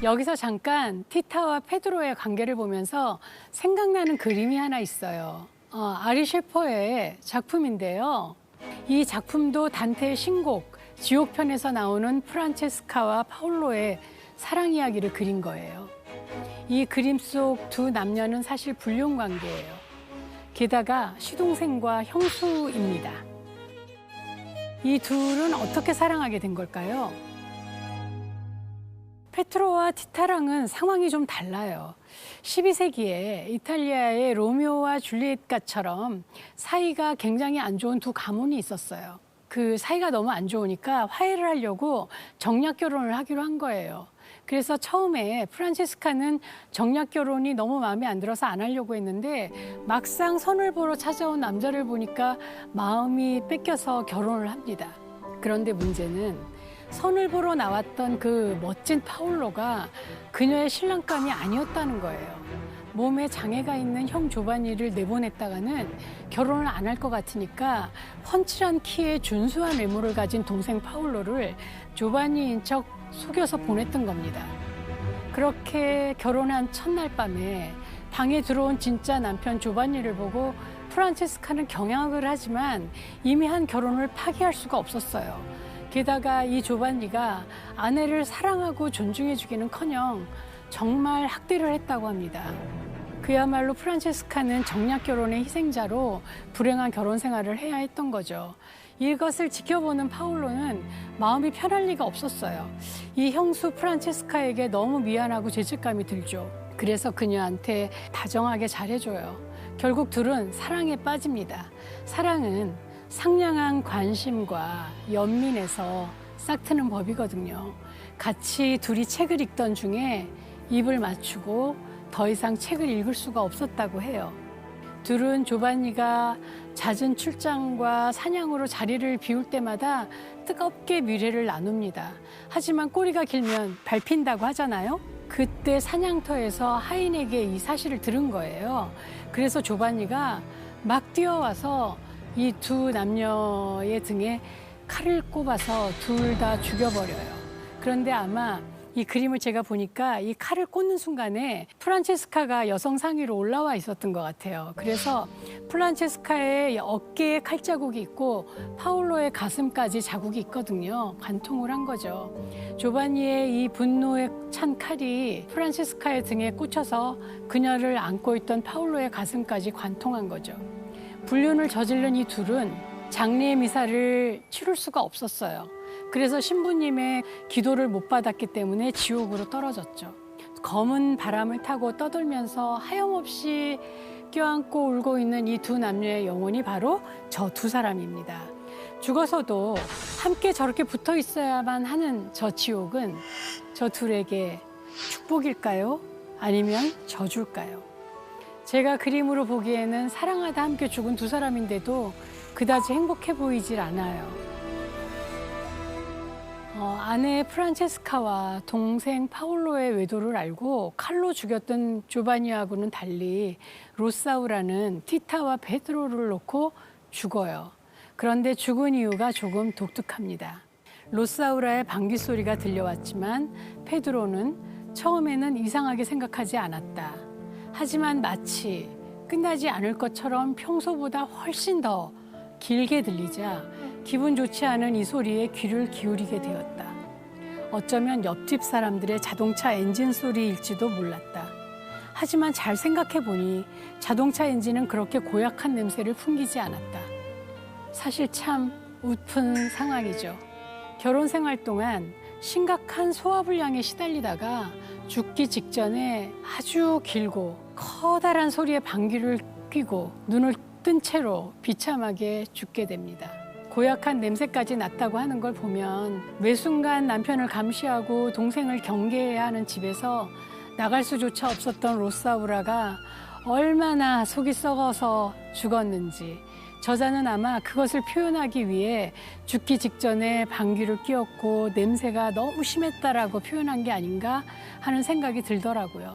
여기서 잠깐 티타와 페드로의 관계를 보면서 생각나는 그림이 하나 있어요. 아리 셰퍼의 작품인데요. 이 작품도 단테의 신곡 지옥편에서 나오는 프란체스카와 파울로의 사랑 이야기를 그린 거예요. 이 그림 속 두 남녀는 사실 불륜 관계예요. 게다가 시동생과 형수입니다. 이 둘은 어떻게 사랑하게 된 걸까요? 페트로와 티타랑은 상황이 좀 달라요. 12세기에 이탈리아의 로미오와 줄리엣가처럼 사이가 굉장히 안 좋은 두 가문이 있었어요. 그 사이가 너무 안 좋으니까 화해를 하려고 정략 결혼을 하기로 한 거예요. 그래서 처음에 프란체스카는 정략 결혼이 너무 마음에 안 들어서 안 하려고 했는데 막상 선을 보러 찾아온 남자를 보니까 마음이 뺏겨서 결혼을 합니다. 그런데 문제는 선을 보러 나왔던 그 멋진 파울로가 그녀의 신랑감이 아니었다는 거예요. 몸에 장애가 있는 형 조바니를 내보냈다가는 결혼을 안 할 것 같으니까 훤칠한 키에 준수한 외모를 가진 동생 파울로를 조바니인 척 속여서 보냈던 겁니다. 그렇게 결혼한 첫날 밤에 방에 들어온 진짜 남편 조바니를 보고 프란체스카는 경악을 하지만 이미 한 결혼을 파기할 수가 없었어요. 게다가 이 조바니가 아내를 사랑하고 존중해주기는커녕 정말 학대를 했다고 합니다. 그야말로 프란체스카는 정략 결혼의 희생자로 불행한 결혼 생활을 해야 했던 거죠. 이것을 지켜보는 파울로는 마음이 편할 리가 없었어요. 이 형수 프란체스카에게 너무 미안하고 죄책감이 들죠. 그래서 그녀한테 다정하게 잘해줘요. 결국 둘은 사랑에 빠집니다. 사랑은 상냥한 관심과 연민에서 싹트는 법이거든요. 같이 둘이 책을 읽던 중에 입을 맞추고 더 이상 책을 읽을 수가 없었다고 해요. 둘은 조바니가 잦은 출장과 사냥으로 자리를 비울 때마다 뜨겁게 미래를 나눕니다. 하지만 꼬리가 길면 밟힌다고 하잖아요. 그때 사냥터에서 하인에게 이 사실을 들은 거예요. 그래서 조바니가 막 뛰어와서 이 두 남녀의 등에 칼을 꼽아서 둘 다 죽여버려요. 그런데 아마 이 그림을 제가 보니까 이 칼을 꽂는 순간에 프란체스카가 여성 상위로 올라와 있었던 것 같아요. 그래서 프란체스카의 어깨에 칼자국이 있고 파울로의 가슴까지 자국이 있거든요. 관통을 한 거죠. 조바니의 이 분노에 찬 칼이 프란체스카의 등에 꽂혀서 그녀를 안고 있던 파울로의 가슴까지 관통한 거죠. 불륜을 저지른 이 둘은 장례의 미사를 치룰 수가 없었어요. 그래서 신부님의 기도를 못 받았기 때문에 지옥으로 떨어졌죠. 검은 바람을 타고 떠돌면서 하염없이 껴안고 울고 있는 이 두 남녀의 영혼이 바로 저 두 사람입니다. 죽어서도 함께 저렇게 붙어 있어야만 하는 저 지옥은 저 둘에게 축복일까요? 아니면 저주일까요? 제가 그림으로 보기에는 사랑하다 함께 죽은 두 사람인데도 그다지 행복해 보이질 않아요. 아내 프란체스카와 동생 파울로의 외도를 알고 칼로 죽였던 조바니하고는 달리 로사우라는 티타와 페드로를 놓고 죽어요. 그런데 죽은 이유가 조금 독특합니다. 로사우라의 방귀 소리가 들려왔지만 페드로는 처음에는 이상하게 생각하지 않았다. 하지만 마치 끝나지 않을 것처럼 평소보다 훨씬 더 길게 들리자 기분 좋지 않은 이 소리에 귀를 기울이게 되었다. 어쩌면 옆집 사람들의 자동차 엔진 소리일지도 몰랐다. 하지만 잘 생각해보니 자동차 엔진은 그렇게 고약한 냄새를 풍기지 않았다. 사실 참 웃픈 상황이죠. 결혼 생활 동안 심각한 소화불량에 시달리다가 죽기 직전에 아주 길고 커다란 소리에 방귀를 뀌고 눈을 뜬 채로 비참하게 죽게 됩니다. 고약한 냄새까지 났다고 하는 걸 보면 매 순간 남편을 감시하고 동생을 경계해야 하는 집에서 나갈 수조차 없었던 로사우라가 얼마나 속이 썩어서 죽었는지 저자는 아마 그것을 표현하기 위해 죽기 직전에 방귀를 뀌었고 냄새가 너무 심했다라고 표현한 게 아닌가 하는 생각이 들더라고요.